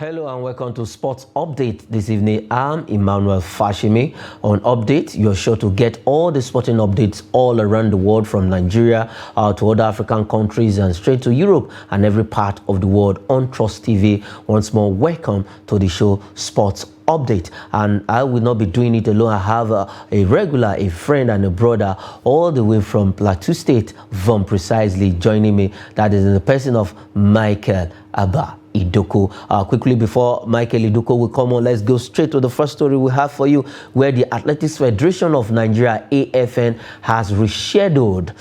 Hello and welcome to Sports Update this evening. I'm Emmanuel Fashimi. On Update, you're sure to get all the sporting updates all around the world, from Nigeria to other African countries and straight to Europe and every part of the world on Trust TV. Once more, welcome to the show Sports Update, and I will not be doing it alone. I have a regular, a friend and a brother all the way from Plateau State, Vom precisely, joining me. That is in the person of Michael Abba Idoko. Quickly before Michael Idoko will come on, let's go straight to the first story we have for you, where the Athletics Federation of Nigeria, AFN, has rescheduled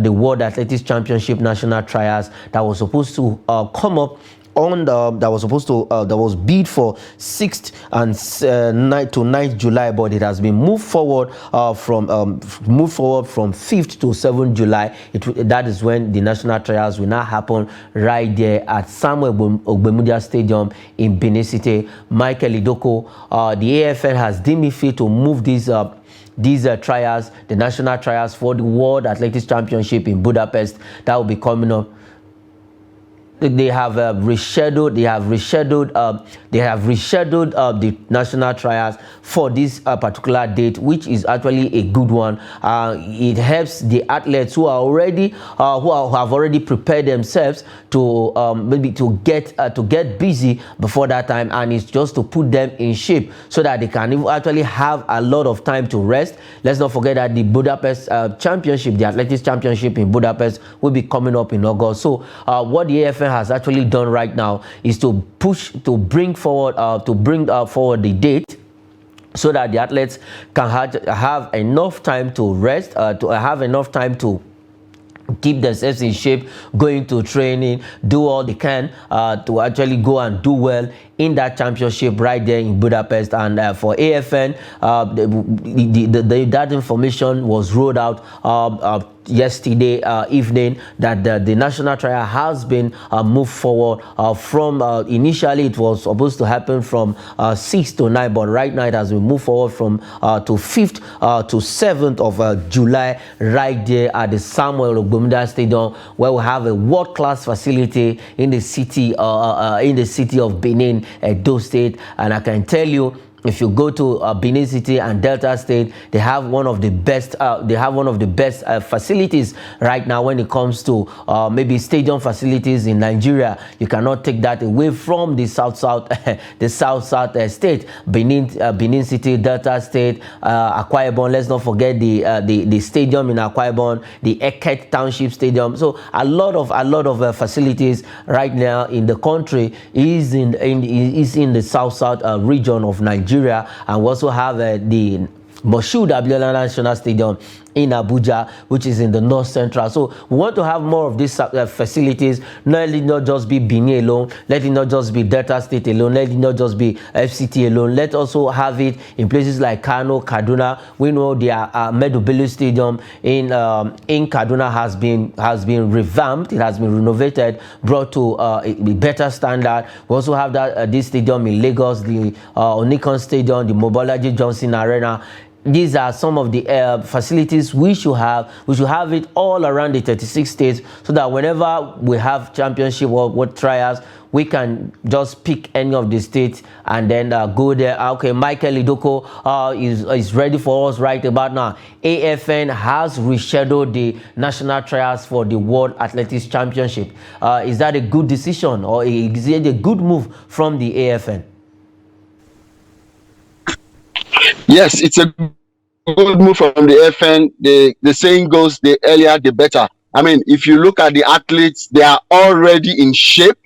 the World Athletics Championship National Trials that was supposed to come up on that was bid for 6th and 9th July, but it has been moved forward from 5th to 7th July. That is when the national trials will now happen right there at Samuel Ogbemudia Stadium in Benin City. Michael Idoko, the AFN has deemed it fit to move these trials, the national trials for the World Athletics Championship in Budapest that will be coming up. They have rescheduled the national trials for this particular date, which is actually a good one. It helps the athletes who have already prepared themselves to maybe to get busy before that time, and it's just to put them in shape so that they can actually have a lot of time to rest. Let's not forget that the Budapest Championship, the Athletics Championship in Budapest, will be coming up in August. So what the AFN has actually done right now is to bring forward the date, so that the athletes can have enough time to rest, to have enough time to keep themselves in shape, going to training, do all they can to actually go and do well in that championship right there in Budapest. And for AFN, that information was rolled out yesterday evening, that the national trial has been moved forward from initially it was supposed to happen from 6th to 9th, but right now it has been moved forward from to 5th to 7th of July right there at the Samuel Ogbemudia Stadium, where we have a world-class facility in the city of Benin, Edo State. And I can tell you, if you go to Benin City and Delta State, they have one of the best. Facilities right now when it comes to maybe stadium facilities in Nigeria. You cannot take that away from the South state, Benin City, Delta State, Akwa Ibom. Let's not forget the stadium in Akwa Ibom, the Eket Township Stadium. So a lot of facilities right now in the country is in the South region of Nigeria. And we also have the Moshood Abiola National Stadium in Abuja, which is in the North Central. So we want to have more of these facilities. Let it not just be Benin alone. Let it not just be Delta State alone. Let it not just be FCT alone. Let also have it in places like Kano, Kaduna. We know the Ahmadu Bello Stadium in Kaduna has been revamped. It has been renovated, brought to a better standard. We also have this stadium in Lagos, the Onikan Stadium, the Mobolaji Johnson Arena. These are some of the facilities we should have. We should have it all around the 36 states, so that whenever we have championship or world trials, we can just pick any of the states and then go there. Okay, Michael Idoko is ready for us right about now. AFN has rescheduled the national trials for the World Athletics Championship. Is that a good decision, or is it a good move from the AFN? Yes, it's a good move from the FN. The saying goes, the earlier the better. I mean, if you look at the athletes, they are already in shape.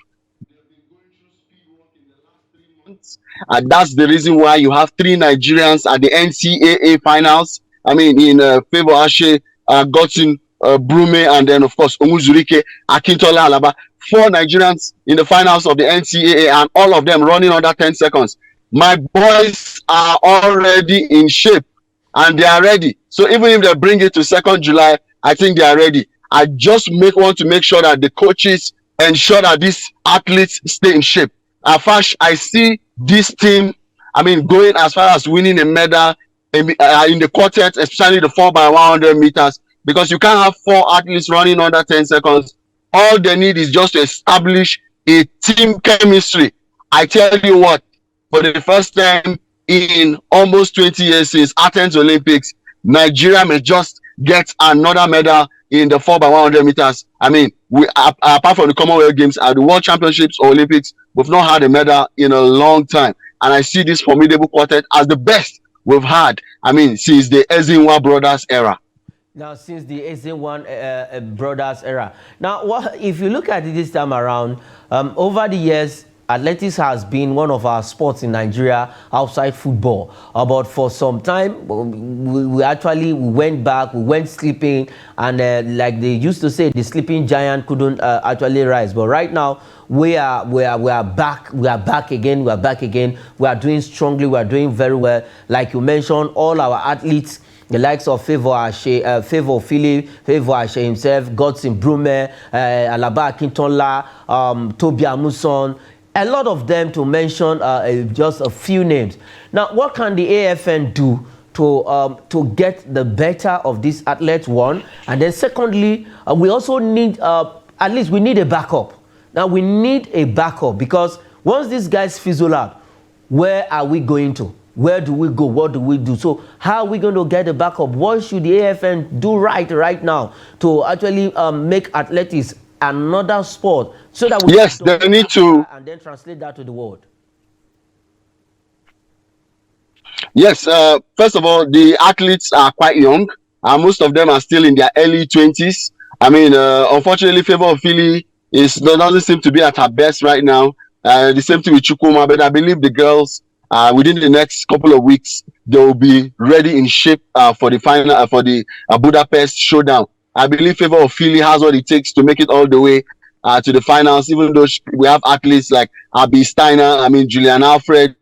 They've been going through speed work in the last 3 months, and that's the reason why you have 3 Nigerians at the NCAA finals. I mean, in Favor Ashe, Gotin, Brume, and then of course Omuzurike, Akintola Alaba. 4 Nigerians in the finals of the NCAA, and all of them running under 10 seconds. My boys are already in shape and they are ready. So even if they bring it to 2nd July, I think they are ready. I just want to make sure that the coaches ensure that these athletes stay in shape. Fash, I see this team, I mean, going as far as winning a medal in the quartet, especially the 4x100 meters, because you can't have 4 athletes running under 10 seconds. All they need is just to establish a team chemistry. I tell you what, for the first time in almost 20 years since Athens Olympics, Nigeria may just get another medal in the 4x100 meters. I mean, we apart from the Commonwealth Games, at the World Championships or Olympics, we've not had a medal in a long time. And I see this formidable quartet as the best we've had. I mean, since the Ezinwa brothers era. Now, since the AC1 brothers era. Now, what if you look at it this time around, over the years, athletics has been one of our sports in Nigeria outside football. But for some time, we actually went back, we went sleeping, and like they used to say, the sleeping giant couldn't actually rise. But right now, we are back. We are back again. We are back again. We are doing strongly. We are doing very well. Like you mentioned, all our athletes, the likes of Favour Ashe, Favour Philip, Favour Ashe himself, Godson Brume, Alaba Akintola, Toby Amuson, a lot of them to mention just a few names. Now, what can the AFN do to get the better of these athletes, one? And then secondly, we also need, at least we need a backup. Now, we need a backup because once these guys fizzle out, where are we going to? Where do we go? What do we do? So how are we going to get a backup? What should the AFN do right now to actually make athletics another sport so that we yes, they need to, and then translate that to the world? Yes, first of all, the athletes are quite young. Most of them are still in their early 20s. I mean, unfortunately, Favour of Philly doesn't seem to be at her best right now. The same thing with Chukuma, but I believe the girls, within the next couple of weeks, they will be ready in shape for the final, for the Budapest showdown. I believe Favour of Philly has what it takes to make it all the way to the finals, even though we have athletes like Abby Steiner, I mean, Julian Alfred,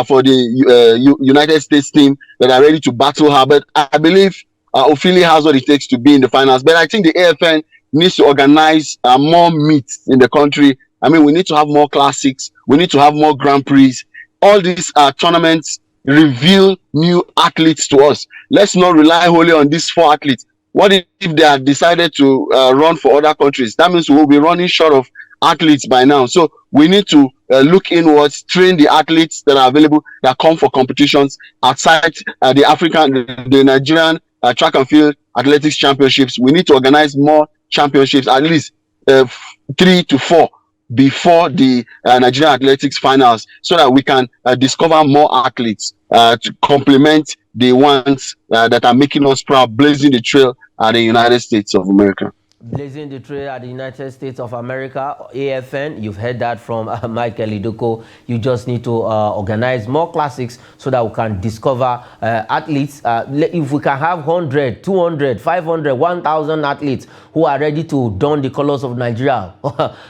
for the United States team that are ready to battle her. But I believe Ophelia has what it takes to be in the finals. But I think the AFN needs to organize more meets in the country. I mean, we need to have more classics. We need to have more Grand Prix. All these tournaments reveal new athletes to us. Let's not rely wholly on these 4 athletes. What if they are decided to run for other countries? That means we will be running short of athletes by now. So we need to look inwards, train the athletes that are available that come for competitions outside the Nigerian track and field athletics championships. We need to organize more championships, at least 3 to 4 before the Nigerian athletics finals, so that we can discover more athletes to complement the ones that are making us proud, blazing the trail at the United States of America. Blazing the trail at the United States of America, AFN, you've heard that from Michael Idoko. You just need to organize more classics so that we can discover athletes. If we can have 100, 200, 500, 1,000 athletes who are ready to don the colors of Nigeria,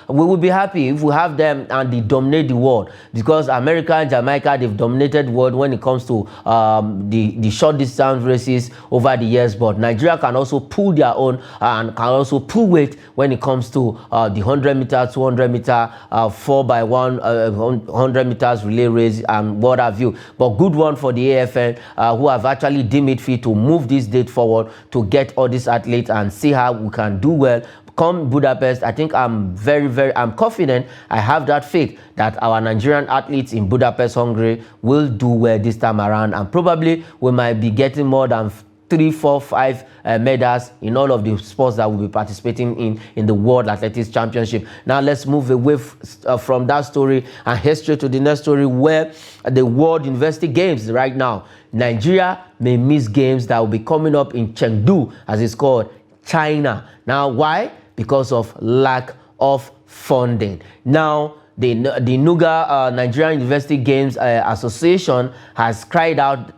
we will be happy if we have them and they dominate the world. Because America and Jamaica, they've dominated the world when it comes to the short distance races over the years. But Nigeria can also pull their own and can also pull weight when it comes to the 100 meter, 200 meter, 4x1, 100 meters relay race and what have you. But good one for the AFN who have actually deemed it fit to move this date forward to get all these athletes and see how we can do well. Come Budapest, I think I'm I'm confident. I have that faith that our Nigerian athletes in Budapest, Hungary will do well this time around, and probably we might be getting more than 3, 4, 5 medals in all of the sports that we'll be participating in the World Athletics Championship. Now let's move away from that story and head straight to the next story, where the World University Games right now, Nigeria may miss games that will be coming up in Chengdu, as it's called, China. Now why? Because of lack of funding. Now the NUGA, Nigerian University Games Association, has cried out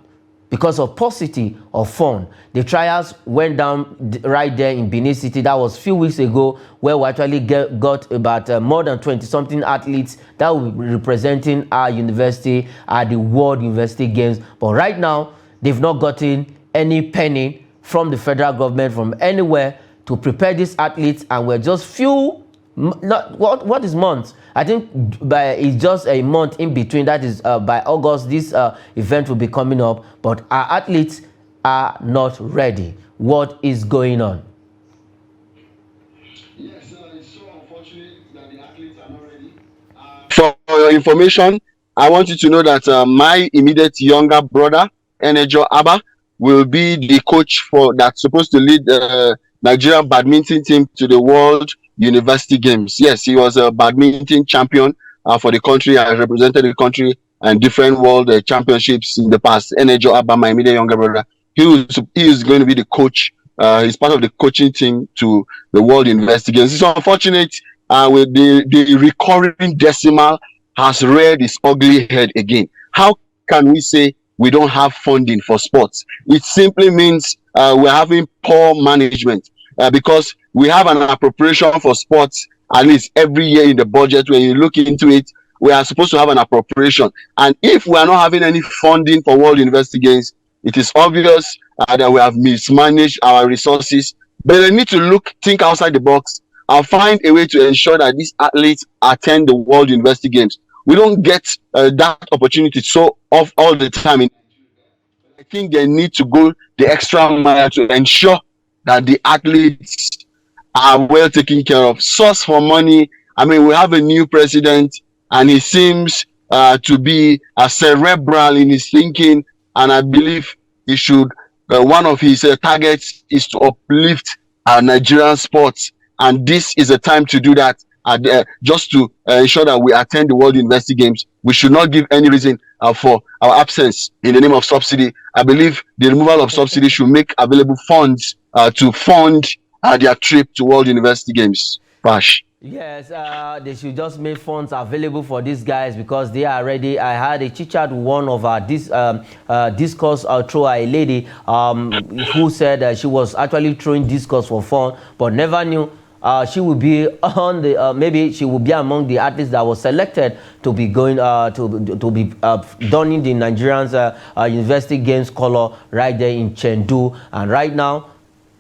because of paucity of fund. The trials went down right there in Benin City. That was a few weeks ago, where we actually got about more than 20-something athletes that will be representing our university at the World University Games. But right now, they've not gotten any penny from the federal government, from anywhere, to prepare these athletes, and we're just few, what is months? I think it's just a month in between. That is by August, this event will be coming up, but our athletes are not ready. What is going on? Yes, it's so unfortunate that the athletes are not ready. your information, I want you to know that my immediate younger brother, Enejo Abba, will be the coach for that's supposed to lead the Nigerian badminton team to the World University Games. Yes, he was a badminton champion for the country. I represented the country and different world championships in the past. Enejo Abba, my immediate younger brother, he is going to be the coach. He's part of the coaching team to the World University Games. It's unfortunate with the recurring decimal has reared its ugly head again. How can we say we don't have funding for sports? It simply means we're having poor management because we have an appropriation for sports at least every year in the budget. When you look into it, we are supposed to have an appropriation. And if we are not having any funding for World University Games, it is obvious that we have mismanaged our resources. But they need to think outside the box and find a way to ensure that these athletes attend the World University Games. We don't get that opportunity so off all the time. I think they need to go the extra mile to ensure that the athletes are well taken care of. Source for money. I mean, we have a new president, and he seems to be cerebral in his thinking, and I believe he should. One of his targets is to uplift Nigerian sports, and this is a time to do that. Just to ensure that we attend the World University Games, we should not give any reason for our absence in the name of subsidy. I believe the removal of subsidy should make available funds to fund their trip to World University Games. Bash. Yes, they should just make funds available for these guys because they are ready. I had a chit chat with one of our discourse through a lady who said she was actually throwing discourse for fun, but never knew she would be on the maybe she would be among the athletes that was selected to be going to be donning the Nigerians University Games color right there in Chengdu. And right now,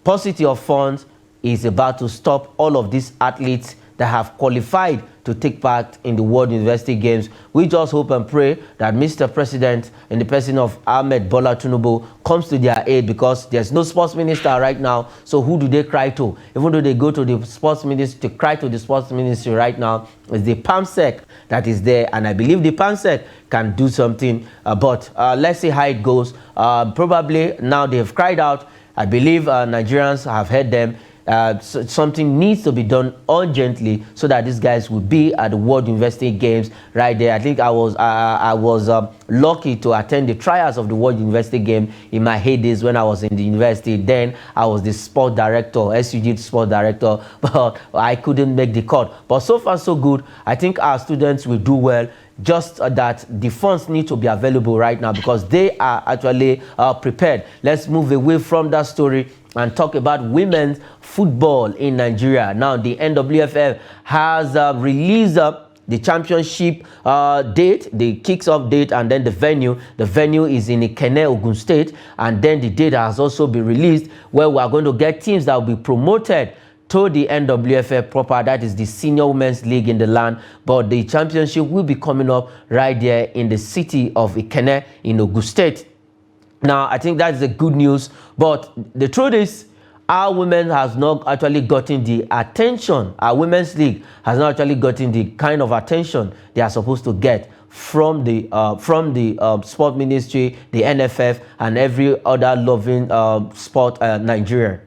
paucity of funds is about to stop all of these athletes that have qualified to take part in the World University Games. We just hope and pray that Mr. President, in the person of Ahmed Bola Tinubu, comes to their aid, because there's no sports minister right now. So who do they cry to? Even though they go to the sports ministry to cry to the sports ministry right now, it's the PAMSEC that is there, and I believe the PAMSEC can do something. But let's see how it goes. Probably now they've cried out. I believe Nigerians have heard them. So something needs to be done urgently so that these guys will be at the World University Games right there. I think I was lucky to attend the trials of the World University Game in my heydays when I was in the university. Then I was the sport director, SUG sport director, but I couldn't make the cut. But so far so good. I think our students will do well. Just that the funds need to be available right now because they are actually prepared. Let's move away from that story and talk about women's football in Nigeria. Now, the NWFL has released the championship date, the kicks-off date, and then the venue. The venue is in Ikenne, Ogun State, and then the date has also been released where we are going to get teams that will be promoted to the NWFL proper, that is the senior women's league in the land, but the championship will be coming up right there in the city of Ikenne in Ogun State. Now, I think that's the good news, but the truth is, our women has not actually gotten the attention. Our women's league has not actually gotten the kind of attention they are supposed to get from the sport ministry, the NFF, and every other loving sport Nigeria.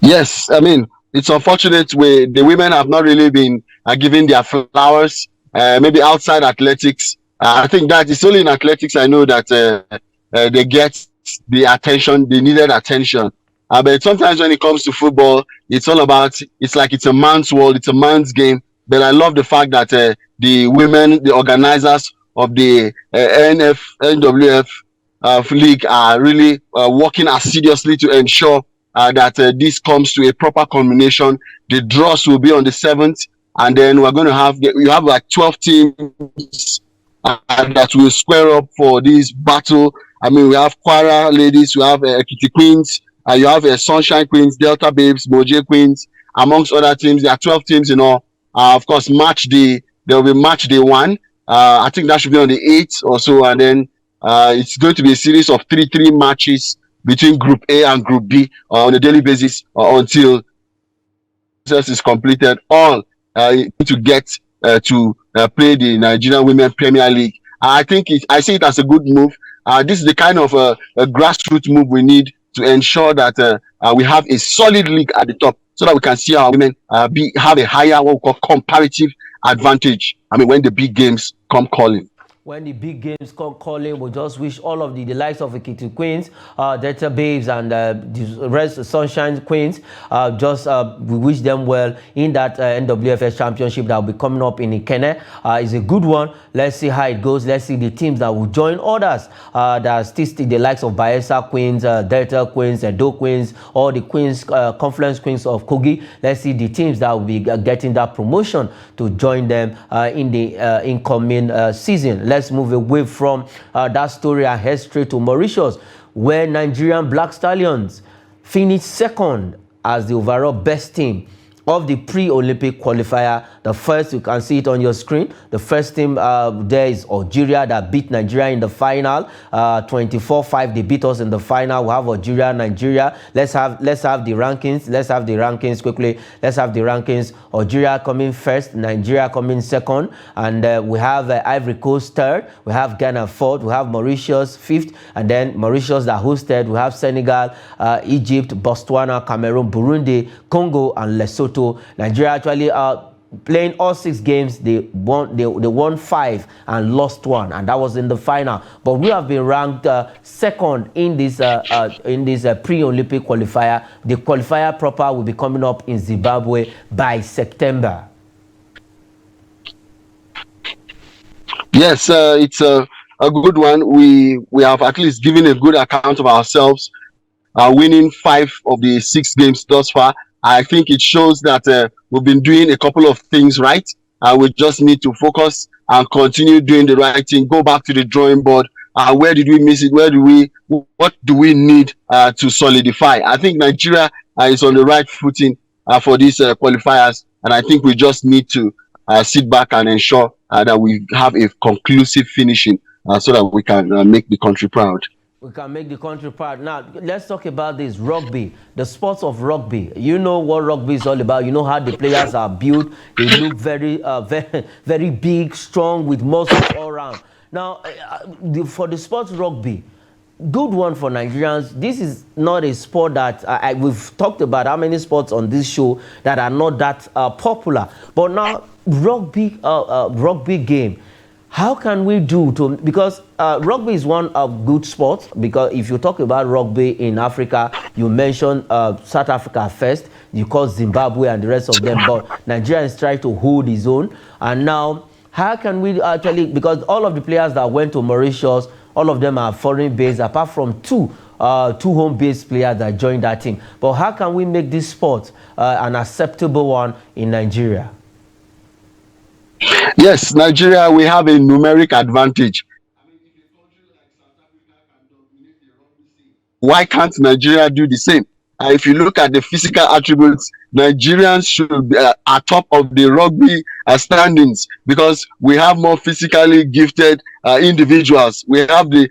Yes, I mean, it's unfortunate the women have not really been given their flowers, maybe outside athletics. I think that it's only in athletics I know that they get the attention, the needed attention. But sometimes when it comes to football, it's all about, it's like it's a man's world, it's a man's game. But I love the fact that the women, the organizers of the NWF league are really working assiduously to ensure that this comes to a proper culmination. The draws will be on the 7th, and then we're going to have like 12 teams that will square up for this battle. I mean, we have Kwara ladies, we have Ekiti Queens, you have Sunshine Queens, Delta Babes, Moje Queens, amongst other teams. There are 12 teams in all. Of course, there will be match day 1. I think that should be on the 8th or so, and then it's going to be a series of 3-3 matches between Group A and Group B on a daily basis until process is completed. All to get to play the Nigerian Women Premier League. I see it as a good move. This is the kind of a grassroots move we need to ensure that we have a solid league at the top, so that we can see our women have a higher, what we call, comparative advantage. I mean, when the big games come calling. When the big games come calling, we just wish all of the likes of Ekiti Queens, Delta Babes, and the rest Sunshine Queens, we wish them well in that NWFS Championship that will be coming up in Ikenne. It's a good one. Let's see how it goes. Let's see the teams that will join others that still the likes of Bayelsa Queens, Delta Queens, Edo Queens, all the Queens, Conference Queens of Kogi. Let's see the teams that will be getting that promotion to join them in the incoming season. Let's move away from that story and head straight to Mauritius, where Nigerian Black Stallions finished second as the overall best team of the pre-Olympic qualifier. The first, you can see it on your screen, the first team there is Algeria that beat Nigeria in the final, 24-5. They beat us in the final. We have Algeria, Nigeria. Let's have the rankings. Let's have the rankings quickly. Let's have the rankings. Algeria coming first, Nigeria coming second, and we have Ivory Coast third. We have Ghana fourth. We have Mauritius fifth, and then Mauritius that hosted. We have Senegal, Egypt, Botswana, Cameroon, Burundi, Congo, and Lesotho. Nigeria actually playing all 6 games. They won 5 and lost 1, and that was in the final. But we have been ranked second in this pre-Olympic qualifier. The qualifier proper will be coming up in Zimbabwe by September. Yes, it's a good one. We have at least given a good account of ourselves, winning 5 of the 6 games thus far. I think it shows that we've been doing a couple of things right. We just need to focus and continue doing the right thing. Go back to the drawing board. Where did we miss it? What do we need to solidify? I think Nigeria is on the right footing for these qualifiers, and I think we just need to sit back and ensure that we have a conclusive finishing so that we can make the country proud. We can make the country proud. Now, let's talk about this rugby, the sports of rugby. You know what rugby is all about. You know how the players are built. They look very, very big, strong, with muscles all around. Now, for the sports rugby, good one for Nigerians. This is not a sport that we've talked about how many sports on this show that are not that popular. But now, rugby game. How can we do to, because rugby is one of good sports, because if you talk about rugby in Africa, you mention South Africa first, you call Zimbabwe and the rest of them, but Nigeria is trying to hold his own. And now, how can we actually, because all of the players that went to Mauritius, all of them are foreign based, apart from two home-based players that joined that team. But how can we make this sport an acceptable one in Nigeria? Yes, Nigeria, we have a numeric advantage. I mean, if a country like South Africa can dominate the rugby scene, why can't Nigeria do the same? If you look at the physical attributes, Nigerians should be at top of the rugby standings, because we have more physically gifted individuals. We have the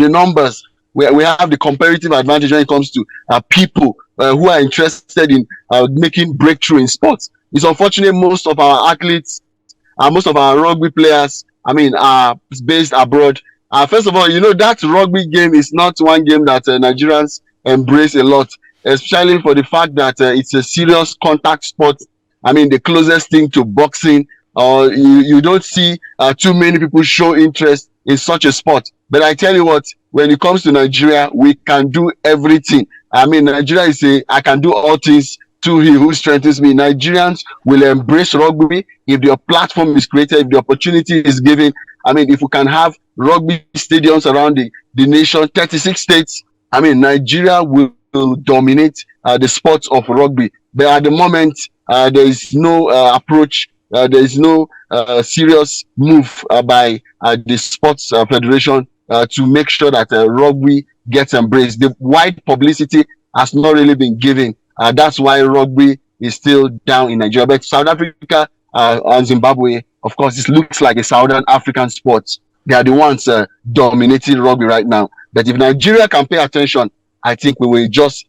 numbers. We have the comparative advantage when it comes to people who are interested in making breakthrough in sports. It's unfortunate most of our athletes, most of our rugby players, are based abroad. First of all, that rugby game is not one game that Nigerians embrace a lot, especially for the fact that it's a serious contact sport. The closest thing to boxing, or you don't see too many people show interest in such a sport. But I tell you what, when it comes to Nigeria, we can do everything. Nigeria is I can do all things to he who strengthens me. Nigerians will embrace rugby if the platform is created, if the opportunity is given. If we can have rugby stadiums around the nation, 36 states, Nigeria will dominate the sports of rugby. But at the moment, there is no approach, there is no serious move by the Sports Federation to make sure that rugby gets embraced. The wide publicity has not really been given. That's why rugby is still down in Nigeria. But South Africa and Zimbabwe, of course, it looks like a Southern African sport. They are the ones dominating rugby right now. But if Nigeria can pay attention, I think we will just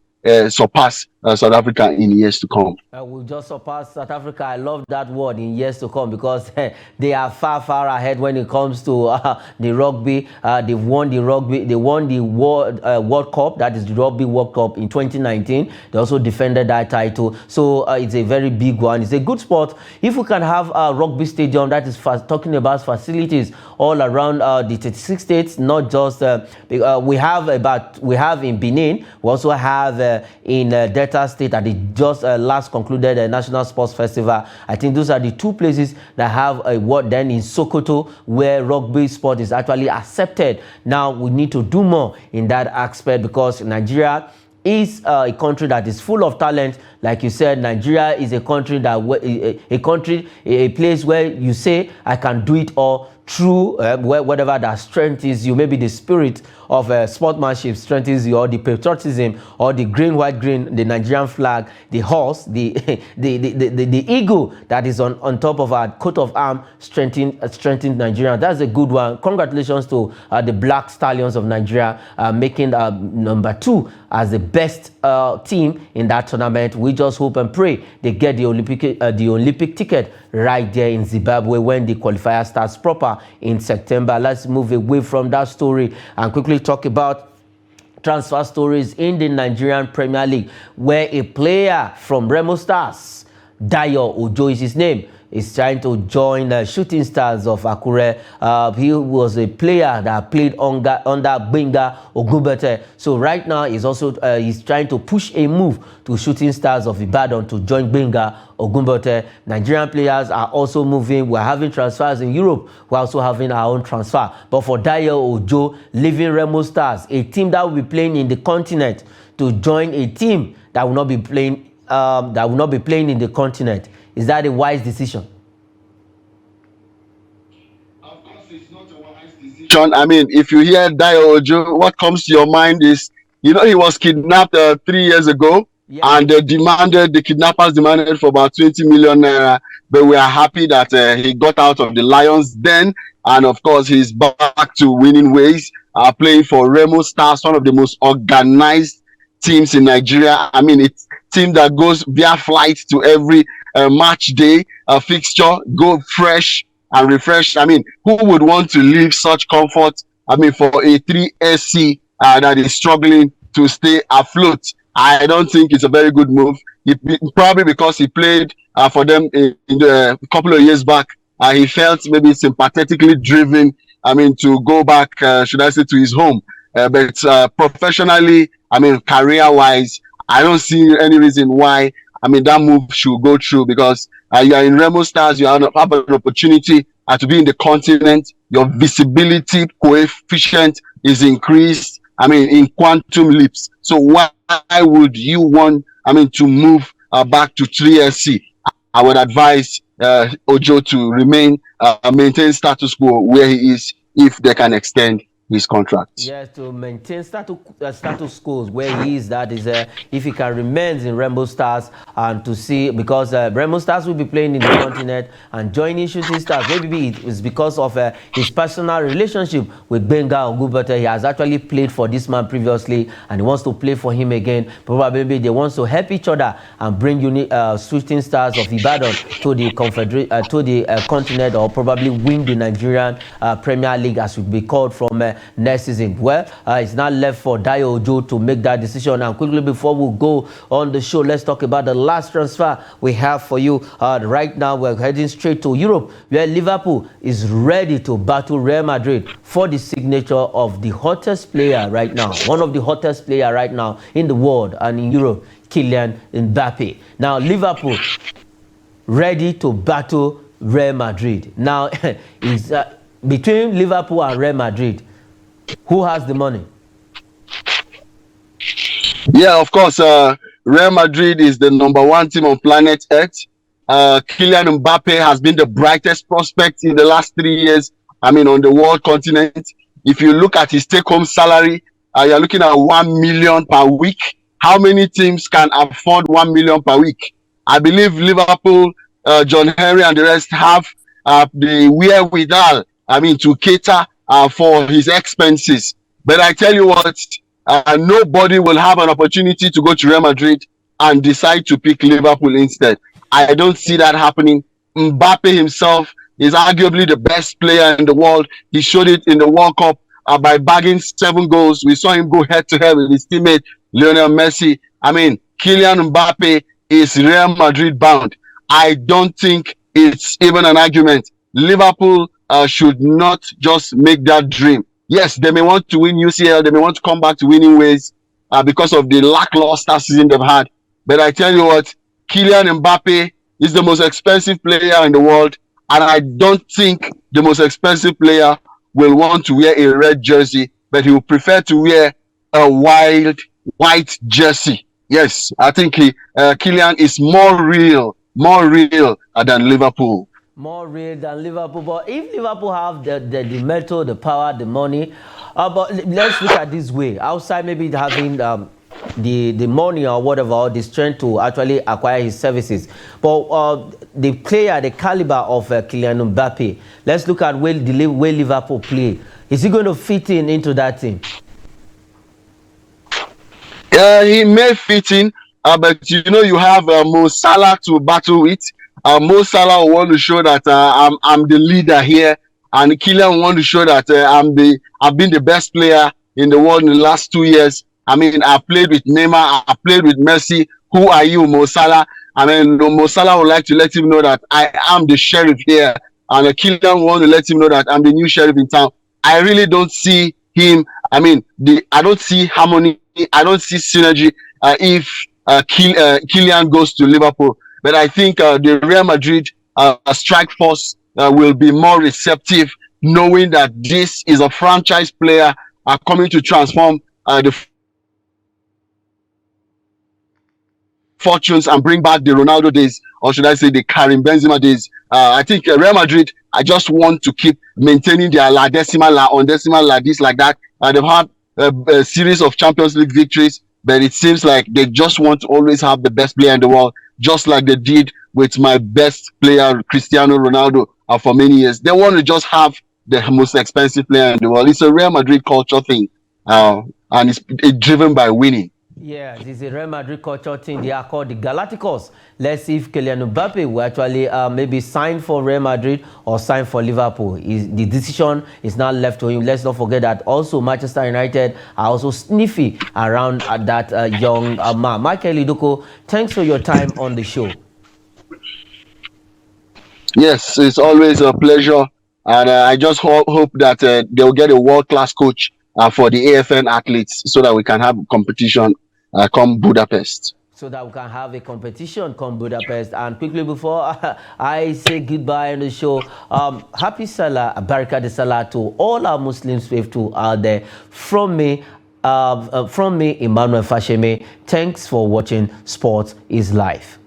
surpass South Africa in years to come. We'll just surpass South Africa. I love that word, in years to come, because they are far, far ahead when it comes to the rugby. They've won the rugby. They won the World Cup, that is the Rugby World Cup in 2019. They also defended that title. So it's a very big one. It's a good sport. If we can have a rugby stadium that is talking about facilities all around the 36 states, not just we have in Benin. We also have in Delta State at the just last concluded National Sports Festival. I think those are the two places that have a word. Then in Sokoto, where rugby sport is actually accepted. Now we need to do more in that aspect, because Nigeria is a country that is full of talent. Like you said, Nigeria is a country that a place where you say, I can do it all through whatever that strength is you. Maybe the spirit of sportsmanship strengthens you, or the patriotism, or the green, white, green, the Nigerian flag, the horse, the the eagle that is on top of our coat of arms strengthened Nigeria. That's a good one. Congratulations to the Black Stallions of Nigeria, making number 2 as the best team in that tournament. We just hope and pray they get the Olympic ticket right there in Zimbabwe when the qualifier starts proper in September. Let's move away from that story and quickly talk about transfer stories in the Nigerian Premier League, where a player from Remo Stars, Dayo Ojo is his name, is trying to join Shooting Stars of Akure. He was a player that played under Gbenga Ogunbete. So right now he's also he's trying to push a move to Shooting Stars of Ibadan to join Gbenga Ogunbete. Nigerian players are also moving. We're having transfers in Europe. We're also having our own transfer. But for Dayo Ojo leaving Remo Stars, a team that will be playing in the continent, to join a team that will not be playing in the continent, is that a wise decision? Of course, it's not a wise decision. I mean, if you hear Dayo Ojo, what comes to your mind is, he was kidnapped 3 years ago, and the kidnappers demanded for about 20 million naira. But we are happy that he got out of the Lions den, and of course, he's back to winning ways, playing for Remo Stars, one of the most organized teams in Nigeria. I mean, it's a team that goes via flight to every match day fixture, go fresh and refreshed. I mean, who would want to leave such comfort? I mean, for a 3SC that is struggling to stay afloat, I don't think it's a very good move. Probably because he played for them in a couple of years back. He felt maybe sympathetically driven, I mean, to go back, should I say, to his home. But professionally, I mean, career-wise, I don't see any reason why, I mean, that move should go through, because you are in Remo Stars, you have an opportunity to be in the continent. Your visibility coefficient is increased, I mean, in quantum leaps. So why would you want, I mean, to move back to 3SC? I would advise Ojo to maintain status quo where he is, if they can extend his contract. Yes, to maintain status quo where he is. That is, if he can remain in Remo Stars, and to see, because Remo Stars will be playing in the continent and joining Shooting Stars. Maybe it is because of his personal relationship with Gbenga Ogunbete. He has actually played for this man previously, and he wants to play for him again. Probably they want to help each other and bring Shooting Stars of Ibadan to the continent, or probably win the Nigerian Premier League, as would be called from next season. Well, it's not left for Dayo Ojo to make that decision. And quickly, before we go on the show, let's talk about the last transfer we have for you. Right now, we're heading straight to Europe, where Liverpool is ready to battle Real Madrid for the signature of the hottest player right now, one of the hottest player right now in the world and in Europe, Kylian Mbappe. Now, Liverpool ready to battle Real Madrid. Now, is between Liverpool and Real Madrid, who has the money? Yeah, of course. Real Madrid is the #1 team on planet Earth. Kylian Mbappe has been the brightest prospect in the last 3 years, I mean, on the world continent. If you look at his take-home salary, you're looking at 1 million per week. How many teams can afford 1 million per week? I believe Liverpool, John Henry and the rest have the wherewithal, I mean, to cater for his expenses. But I tell you what, nobody will have an opportunity to go to Real Madrid and decide to pick Liverpool instead. I don't see that happening. Mbappe himself is arguably the best player in the world. He showed it in the World Cup by bagging 7 goals. We saw him go head to head with his teammate Lionel Messi. I mean, Kylian Mbappe is Real Madrid bound. I don't think it's even an argument. Liverpool should not just make that dream. Yes, they may want to win UCL, they may want to come back to winning ways because of the lackluster season they've had. But I tell you what, Kylian Mbappe is the most expensive player in the world, and I don't think the most expensive player will want to wear a red jersey, but he will prefer to wear a wild white jersey. Yes, I think Kylian is more real than Liverpool. More real than Liverpool. But if Liverpool have the metal, the power, the money, but let's look at this way. Outside maybe having the money or whatever, or the strength to actually acquire his services. But the player, the caliber of Kylian Mbappe, let's look at the way Liverpool play. Is he going to fit into that team? He may fit in, but you have Mo Salah to battle with. Mo Salah will want to show that I'm the leader here, and Kylian will want to show that I've been the best player in the world in the last 2 years. I mean, I played with Neymar, I played with Messi. Who are you, Mo Salah? I mean, Mo Salah would like to let him know that I am the sheriff here, and Kylian will want to let him know that I'm the new sheriff in town. I really don't see him. I mean, I don't see harmony. I don't see synergy if Kylian goes to Liverpool. But I think the Real Madrid strike force will be more receptive, knowing that this is a franchise player coming to transform the fortunes and bring back the Ronaldo days, or should I say the Karim Benzema days. I think Real Madrid, I just want to keep maintaining their la decima, la undecima, la this, like that. They've had a series of Champions League victories, but it seems like they just want to always have the best player in the world, just like they did with my best player, Cristiano Ronaldo, for many years. They want to just have the most expensive player in the world. It's a Real Madrid culture thing, and it's driven by winning. Yeah, this is a Real Madrid culture thing. They are called the Galacticos. Let's see if Kylian Mbappe will actually maybe sign for Real Madrid or sign for Liverpool. The decision is now left to him. Let's not forget that also Manchester United are also sniffy around that young man. Michael Idoko, thanks for your time on the show. Yes, it's always a pleasure. And I just hope that they'll get a world-class coach for the AFN athletes so that we can have competition come Budapest. So that we can have a competition come Budapest. And quickly before I say goodbye on the show, happy Salah, Baraka de Salah to all our Muslims faithful out there. From me, Emmanuel Fasheme, thanks for watching Sports is Life.